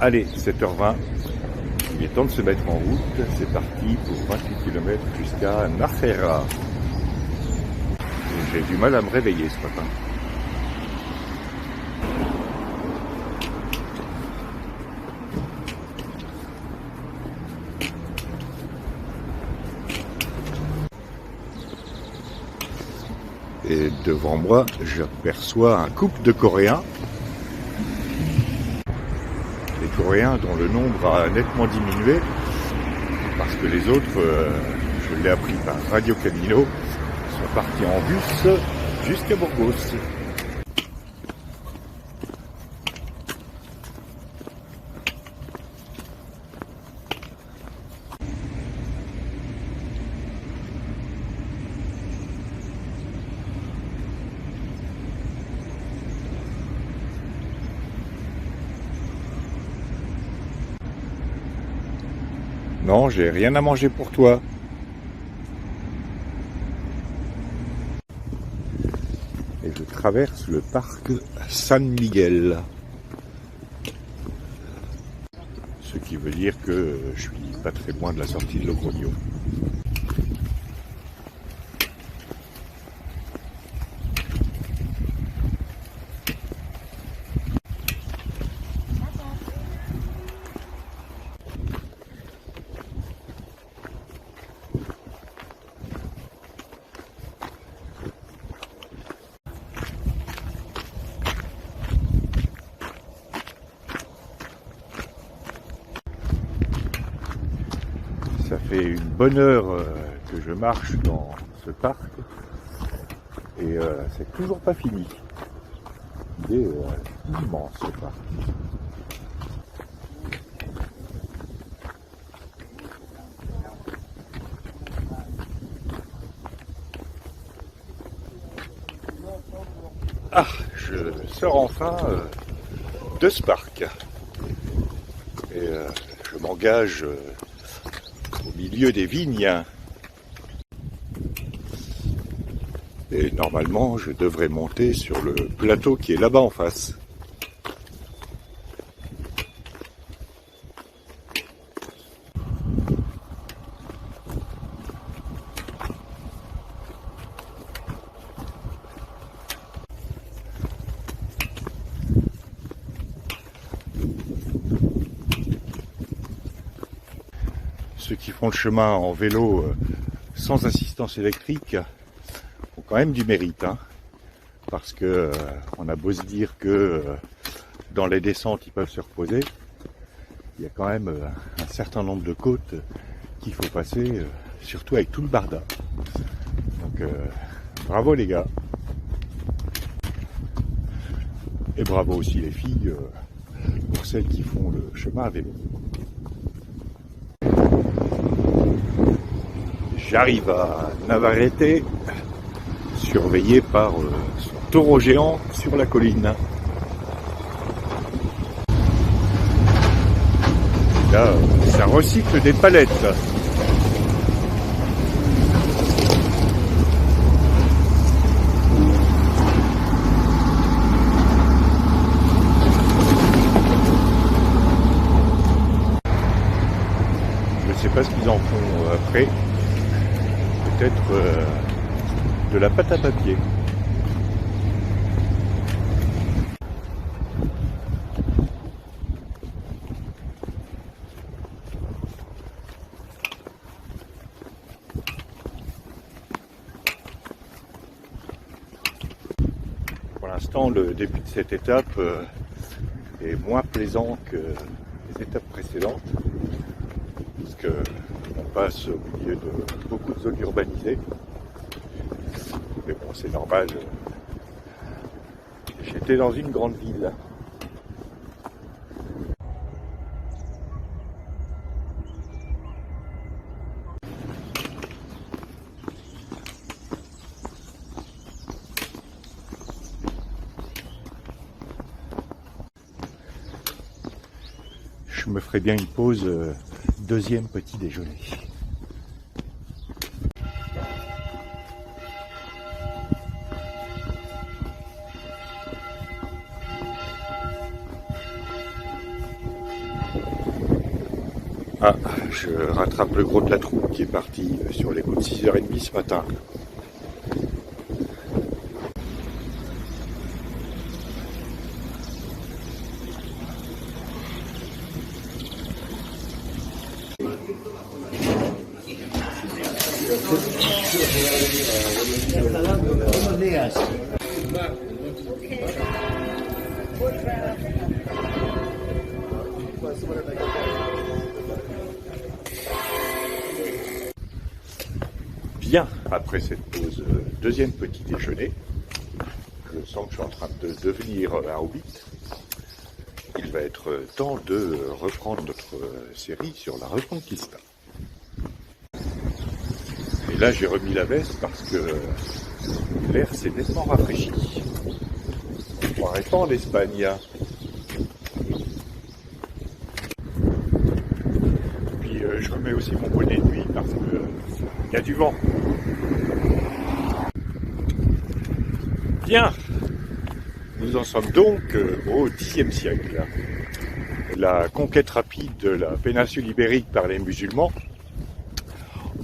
Allez, 7h20, il est temps de se mettre en route. C'est parti pour 28 km jusqu'à Nafera. J'ai du mal à me réveiller ce matin. Et devant moi, j'aperçois un couple de Coréens. Les Coréens dont le nombre a nettement diminué parce que les autres, je l'ai appris par Radio Camino, sont partis en bus jusqu'à Burgos. Non, j'ai rien à manger pour toi. Et je traverse le parc San Miguel. Ce qui veut dire que je suis pas très loin de la sortie de Logroño. Ça fait une bonne heure que je marche dans ce parc et c'est toujours pas fini. Il est immense ce parc. Ah, je sors enfin de ce parc et je m'engage au milieu des vignes. Et normalement, je devrais monter sur le plateau qui est là-bas en face. Ceux qui font le chemin en vélo sans assistance électrique ont quand même du mérite, hein, parce que on a beau se dire que dans les descentes ils peuvent se reposer, il y a quand même un certain nombre de côtes qu'il faut passer, surtout avec tout le barda. Donc bravo les gars, et bravo aussi les filles pour celles qui font le chemin à vélo. J'arrive à Navarrete, surveillé par son taureau géant sur la colline. Là, ça recycle des palettes. Je ne sais pas ce qu'ils en font après. Peut-être de la pâte à papier. Pour l'instant, le début de cette étape est moins plaisant que les étapes précédentes, parce que on passe au milieu de beaucoup de zones urbanisées. Mais bon, c'est normal. J'étais dans une grande ville. Je me ferai bien une pause deuxième petit déjeuner. Ah, je rattrape le gros de la troupe qui est parti sur les coups de 6h30 ce matin. Bien, après cette pause deuxième petit déjeuner, je sens que je suis en train de devenir un hobbit. Il va être temps de reprendre notre série sur la Reconquista. Et là j'ai remis la veste parce que l'air s'est nettement rafraîchi. On ne croirait pas en Espagne. Puis je remets aussi mon bonnet de nuit parce qu'il y a du vent. Bien, nous en sommes donc au Xe siècle. La conquête rapide de la péninsule ibérique par les musulmans,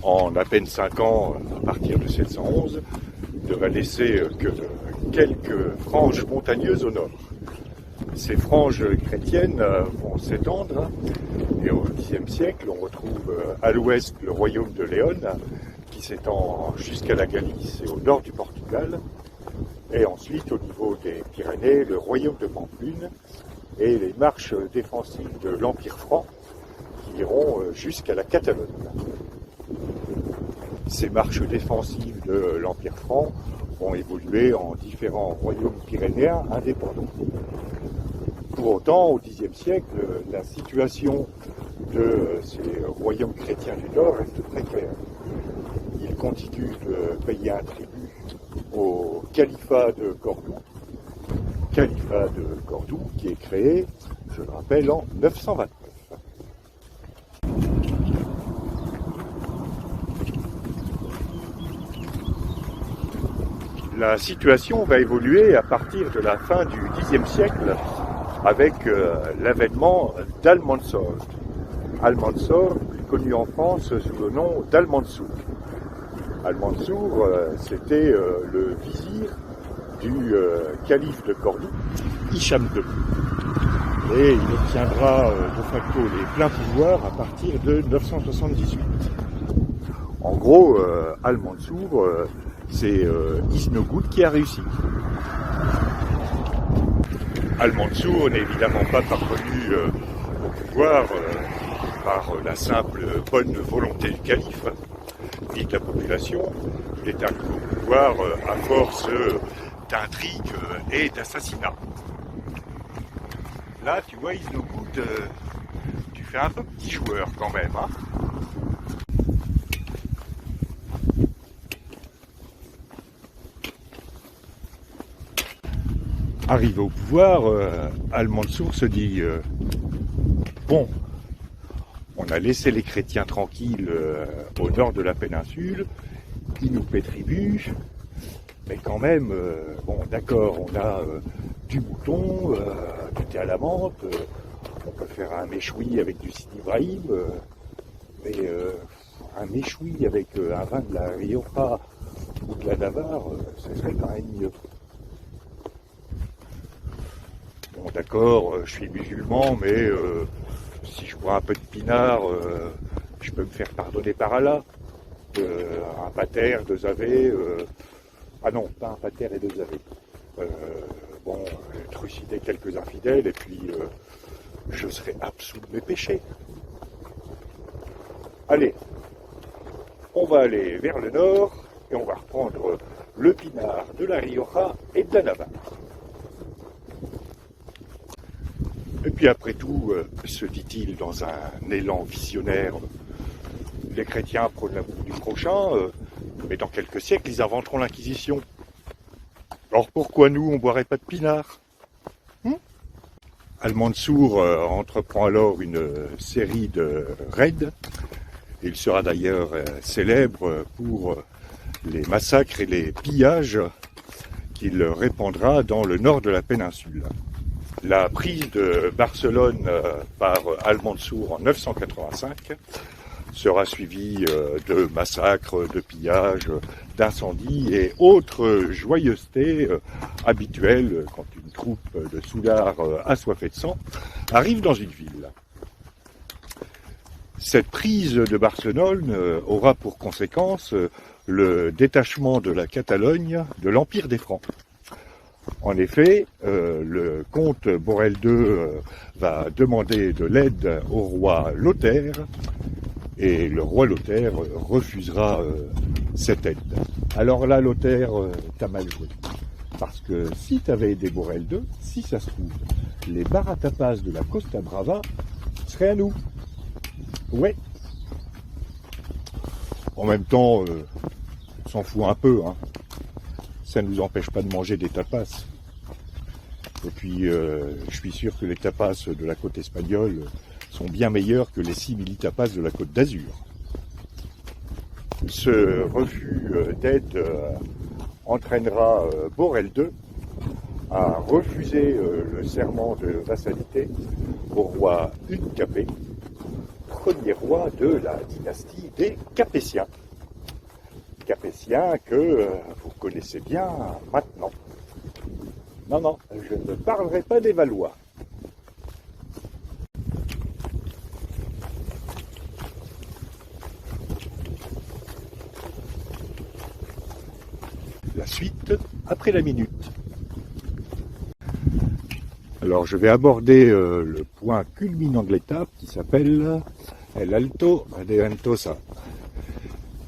en à peine 5 ans, à partir de 711, ne va laisser que quelques franges montagneuses au nord. Ces franges chrétiennes vont s'étendre, et au Xe siècle, on retrouve à l'ouest le royaume de Léon, qui s'étend jusqu'à la Galice et au nord du Portugal, et ensuite au niveau des Pyrénées, le royaume de Pampelune, et les marches défensives de l'Empire franc, qui iront jusqu'à la Catalogne. Ces marches défensives de l'Empire franc vont évoluer en différents royaumes pyrénéens indépendants. Pour autant, au Xe siècle, la situation de ces royaumes chrétiens du Nord reste précaire. Ils continuent de payer un tribut au califat de Cordoue qui est créé, je le rappelle, en 929. La situation va évoluer à partir de la fin du Xe siècle avec l'avènement d'Almansor. Almansor, plus connu en France sous le nom d'Al-Mansour. Al-Mansour, c'était le vizir du calife de Cordoue, Hicham II. Et il obtiendra de facto les pleins pouvoirs à partir de 978. En gros, Al-Mansour, c'est Isnogoud qui a réussi. Al-Mansour n'est évidemment pas parvenu au pouvoir par la simple bonne volonté du calife, ni de la population. Il est arrivé au pouvoir à force d'intrigues et d'assassinats. Là, tu vois, Isnogoud, tu fais un peu petit joueur quand même, hein. Arrivé au pouvoir, Al-Mansour se dit bon, on a laissé les chrétiens tranquilles au nord de la péninsule, ils nous paient tribut, mais quand même, bon d'accord, on a du mouton, du thé à la menthe, on peut faire un méchoui avec du Sidi Ibrahim, mais un méchoui avec un vin de la Rioja ou de la Navarre, ce serait quand même mieux. Bon d'accord, je suis musulman, mais si je bois un peu de pinard, je peux me faire pardonner par Allah. Un pater, 2 ave, ah non, pas un pater et 2 ave. Bon, trucider quelques infidèles et puis je serai absous de mes péchés. Allez, on va aller vers le nord et on va reprendre le pinard de la Rioja et de la Navarre. Et puis après tout, se dit-il dans un élan visionnaire, les chrétiens prônent l'amour du prochain, mais dans quelques siècles, ils inventeront l'Inquisition. Alors pourquoi nous, on boirait pas de pinard? Al-Mansour entreprend alors une série de raids. Il sera d'ailleurs célèbre pour les massacres et les pillages qu'il répandra dans le nord de la péninsule. La prise de Barcelone par Al-Mansour en 985 sera suivie de massacres, de pillages, d'incendies et autres joyeusetés habituelles quand une troupe de soulards assoiffés de sang arrive dans une ville. Cette prise de Barcelone aura pour conséquence le détachement de la Catalogne de l'Empire des Francs. En effet, le comte Borel II va demander de l'aide au roi Lothaire et le roi Lothaire refusera cette aide. Alors là, Lothaire, t'as mal joué. Parce que si t'avais aidé Borel II, si ça se trouve, les bars à tapas de la Costa Brava seraient à nous. Ouais. En même temps, on s'en fout un peu, hein. Ça ne nous empêche pas de manger des tapas. Et puis, je suis sûr que les tapas de la côte espagnole sont bien meilleurs que les simili-tapas de la côte d'Azur. Ce refus d'aide entraînera Borel II à refuser le serment de vassalité au roi Hugues Capet, premier roi de la dynastie des Capétiens. Capétiens que vous connaissez bien maintenant. Non, je ne parlerai pas des Valois. La suite après la minute. Alors je vais aborder le point culminant de l'étape qui s'appelle El Alto de Ventosa,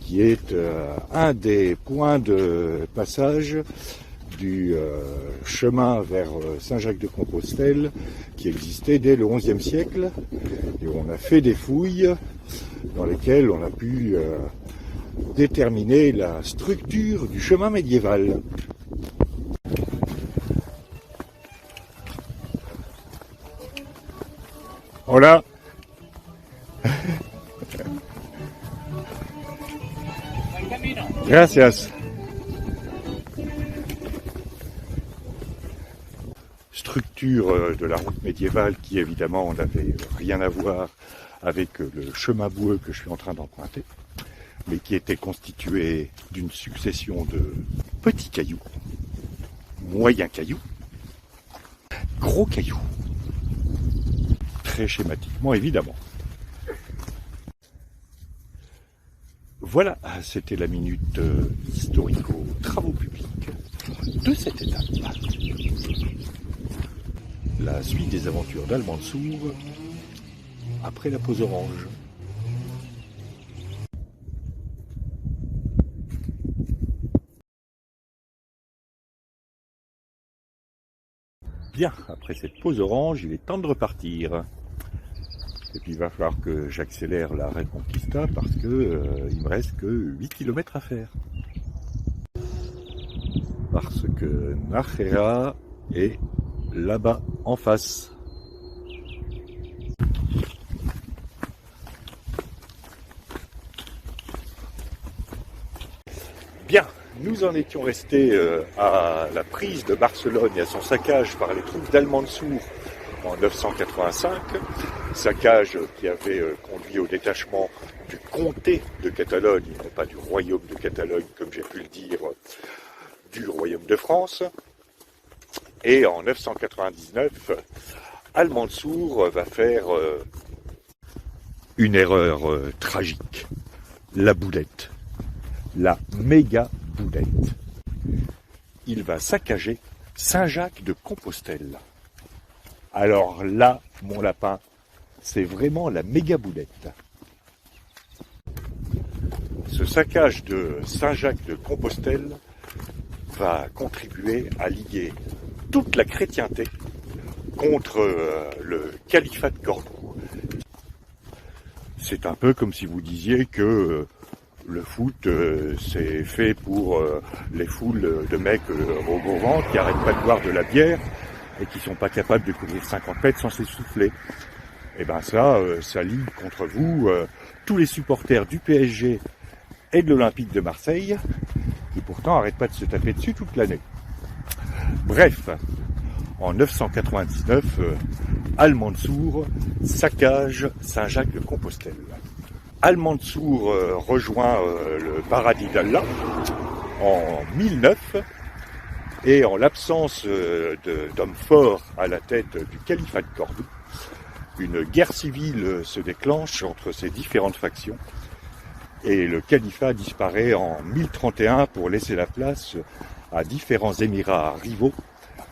qui est un des points de passage du chemin vers Saint-Jacques-de-Compostelle qui existait dès le XIe siècle, et on a fait des fouilles dans lesquelles on a pu déterminer la structure du chemin médiéval. Voilà. Gracias. Structure de la route médiévale qui évidemment n'avait rien à voir avec le chemin boueux que je suis en train d'emprunter, mais qui était constitué d'une succession de petits cailloux, moyens cailloux, gros cailloux, très schématiquement évidemment. Voilà, c'était la minute historico-travaux publics de cette étape. La suite des aventures d'Al-Mansour après la pause orange. Bien, après cette pause orange, il est temps de repartir. Et puis il va falloir que j'accélère la Reconquista parce que il me reste que 8 km à faire. Parce que Nájera est là-bas en face. Bien, nous en étions restés à la prise de Barcelone et à son saccage par les troupes d'Al-Mansour en 985, saccage qui avait conduit au détachement du comté de Catalogne, et non pas du royaume de Catalogne, comme j'ai pu le dire, du royaume de France. Et en 999, Al-Mansour va faire une erreur tragique, la boulette, la méga boulette. Il va saccager Saint-Jacques-de-Compostelle. Alors là, mon lapin, c'est vraiment la méga boulette. Ce saccage de Saint-Jacques-de-Compostelle va contribuer à lier toute la chrétienté contre le califat de Cordoue. C'est un peu comme si vous disiez que le foot c'est fait pour les foules de mecs au gros ventre qui n'arrêtent pas de boire de la bière et qui sont pas capables de courir 50 mètres sans s'essouffler. Et ben ça lie contre vous tous les supporters du PSG et de l'Olympique de Marseille, qui pourtant n'arrêtent pas de se taper dessus toute l'année. Bref, en 999, Al-Mansour saccage Saint-Jacques-de-Compostelle. Al-Mansour rejoint le paradis d'Allah en 1009 et en l'absence d'hommes forts à la tête du califat de Cordoue, une guerre civile se déclenche entre ces différentes factions et le califat disparaît en 1031 pour laisser la place à différents émirats rivaux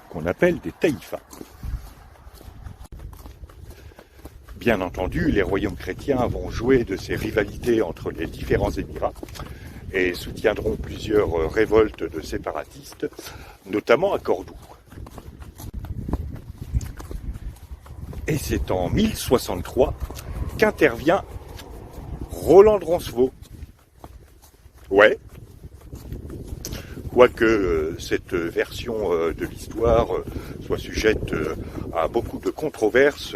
qu'on appelle des taïfas. Bien entendu, les royaumes chrétiens vont jouer de ces rivalités entre les différents émirats et soutiendront plusieurs révoltes de séparatistes, notamment à Cordoue. Et c'est en 1063 qu'intervient Roland de Roncevaux. Ouais. Quoique cette version de l'histoire soit sujette à beaucoup de controverses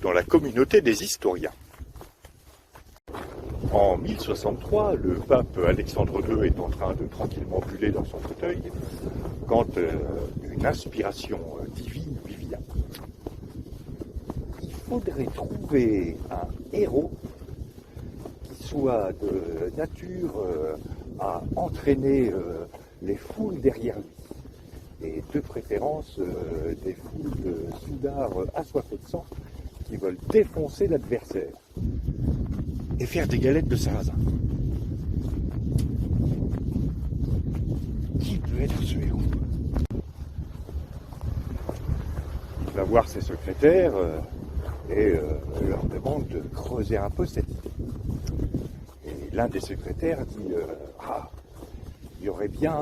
dans la communauté des historiens. En 1063, le pape Alexandre II est en train de tranquillement buller dans son fauteuil quand une inspiration divine lui vient. Il faudrait trouver un héros qui soit de nature à entraîner les foules derrière lui. Et de préférence des foules de soudards assoiffés de sang qui veulent défoncer l'adversaire et faire des galettes de sarrasin. Qui peut être ce héros? Il va voir ses secrétaires et leur demande de creuser un peu cette idée. Et l'un des secrétaires dit il y aurait bien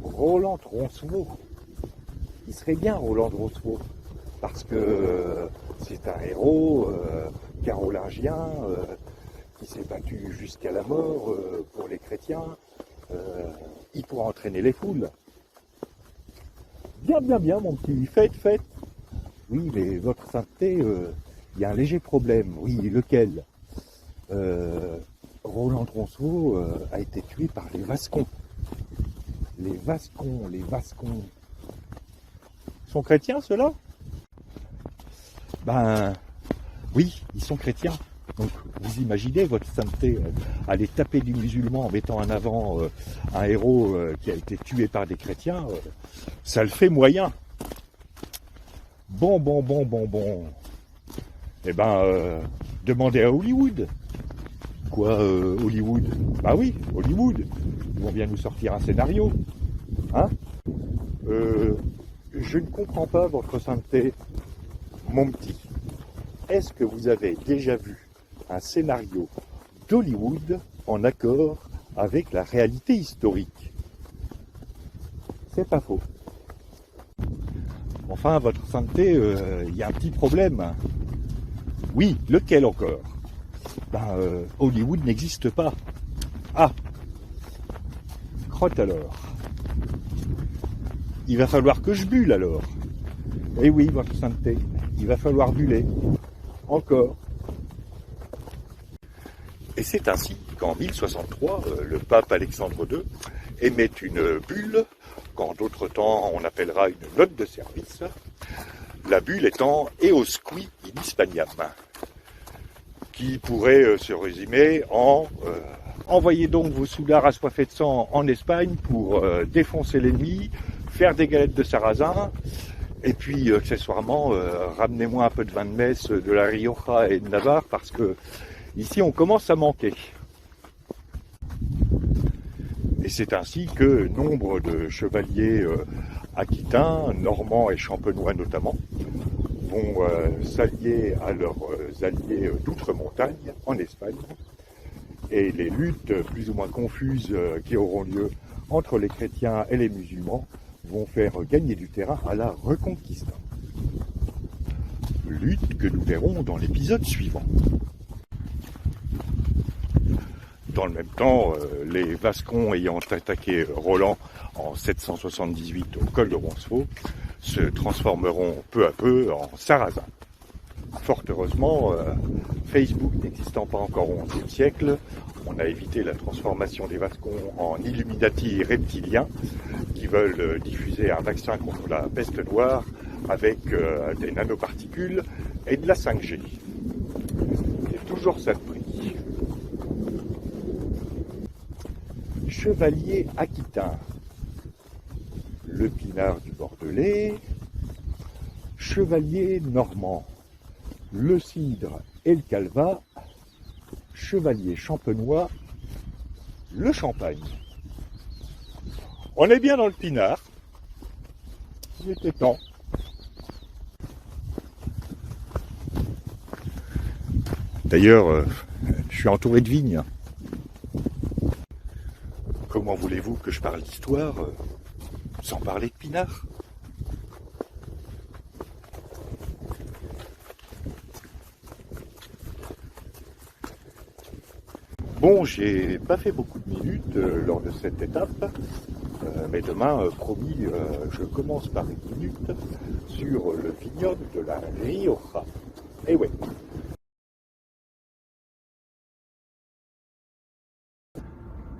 Roland de Roncevaux. Il serait bien Roland de Roncevaux parce que c'est un héros carolingien qui s'est battu jusqu'à la mort pour les chrétiens. Il pourra entraîner les foules. Bien, mon petit, faites. Oui, mais votre sainteté, il y a un léger problème. Oui, lequel? Roland de Roncevaux a été tué par les Vascons. Les Vascons. Ils sont chrétiens, ceux-là? Ben, oui, ils sont chrétiens. Donc, vous imaginez votre sainteté aller taper du musulman en mettant en avant un héros qui a été tué par des chrétiens, ça le fait moyen. Bon. Eh ben, demandez à Hollywood. Quoi, Hollywood? Bah oui, Hollywood. Ils vont bien nous sortir un scénario. Hein? Je ne comprends pas votre sainteté, mon petit. Est-ce que vous avez déjà vu un scénario d'Hollywood en accord avec la réalité historique? C'est pas faux. Enfin, votre sainteté, il y a un petit problème. Oui, lequel encore? Hollywood n'existe pas. Ah, crotte alors. Il va falloir que je bulle alors. Eh oui, votre sainteté, il va falloir buller. Encore. Et c'est ainsi qu'en 1063, le pape Alexandre II émet une bulle, qu'en d'autres temps on appellera une note de service, la bulle étant Eos qui in Hispaniam, qui pourrait se résumer en envoyez donc vos soudards assoiffés de sang en Espagne pour défoncer l'ennemi, faire des galettes de sarrasin, et puis accessoirement ramenez-moi un peu de vin de messe de la Rioja et de Navarre parce que ici on commence à manquer. Et c'est ainsi que nombre de chevaliers aquitains, normands et champenois notamment, vont s'allier à leurs alliés d'outre-montagne en Espagne. Et les luttes plus ou moins confuses qui auront lieu entre les chrétiens et les musulmans vont faire gagner du terrain à la Reconquista. Lutte que nous verrons dans l'épisode suivant. Dans le même temps, les Vascons ayant attaqué Roland en 778 au col de Roncevaux se transformeront peu à peu en Sarrasins. Fort heureusement, Facebook n'existant pas encore au XIe siècle, on a évité la transformation des Vascons en Illuminati reptiliens qui veulent diffuser un vaccin contre la peste noire avec des nanoparticules et de la 5G. C'est toujours ça de prix. Chevalier aquitain, le pinard du Bordelais, chevalier normand, le cidre et le calvat, chevalier champenois, le champagne. On est bien dans le pinard. Il était temps. D'ailleurs, je suis entouré de vignes. Comment voulez-vous que je parle d'histoire sans parler de pinard? Bon, j'ai pas fait beaucoup de minutes lors de cette étape, mais demain, promis, je commence par une minute sur le vignoble de la Rioja. Eh ouais.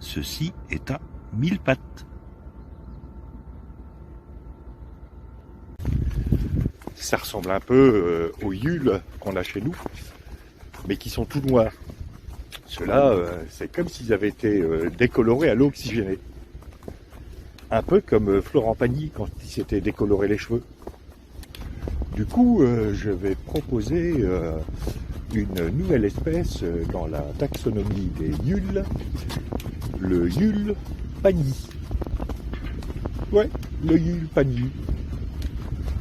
Ceci est un mille pattes. Ça ressemble un peu aux yules qu'on a chez nous, mais qui sont tout noirs. Ceux-là, c'est comme s'ils avaient été décolorés à l'eau oxygénée. Un peu comme Florent Pagny quand il s'était décoloré les cheveux. Du coup, je vais proposer une nouvelle espèce dans la taxonomie des yules, le Yule Pagny. Ouais, le Yule Pagny.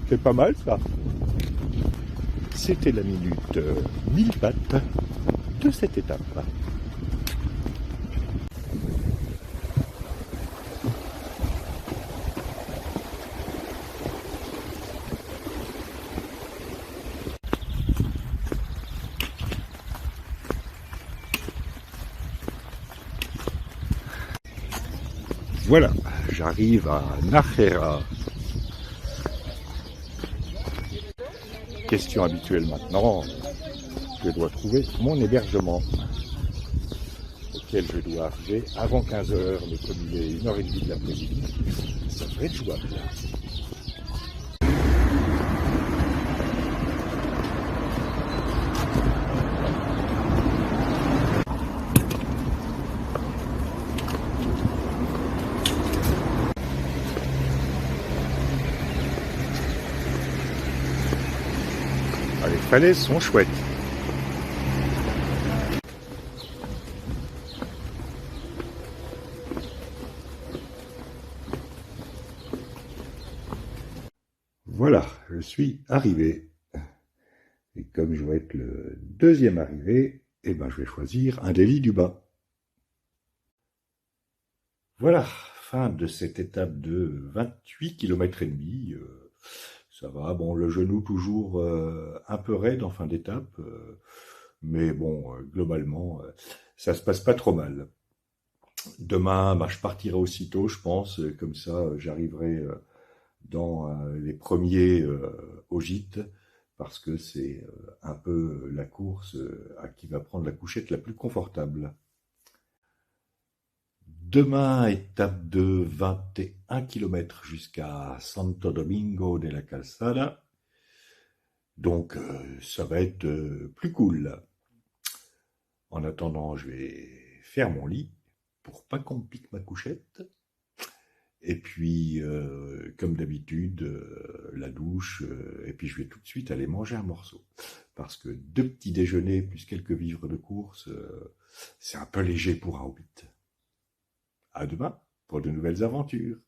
C'est pas mal ça. C'était la minute 1000 pattes de cette étape. Voilà, j'arrive à Nájera. Question habituelle maintenant, je dois trouver mon hébergement auquel je dois arriver avant 15 h, mais comme il est 1h30 de l'après-midi, ça devrait être jouable. Ah, les falaises sont chouettes. Voilà, je suis arrivé. Et comme je vais être le deuxième arrivé, eh ben, je vais choisir un des lits du bas. Voilà, fin de cette étape de 28 km et demi. Ça va, bon, le genou toujours un peu raide en fin d'étape, mais bon, globalement, ça se passe pas trop mal. Demain, bah, je partirai aussitôt, je pense, comme ça, j'arriverai dans les premiers au gîte, parce que c'est un peu la course à qui va prendre la couchette la plus confortable. Demain, étape de 21 km jusqu'à Santo Domingo de la Calzada. Donc, ça va être plus cool. En attendant, je vais faire mon lit pour pas qu'on me pique ma couchette. Et puis, comme d'habitude, la douche. Et puis, je vais tout de suite aller manger un morceau. Parce que 2 petits déjeuners plus quelques vivres de course, c'est un peu léger pour un hobbit. À demain pour de nouvelles aventures.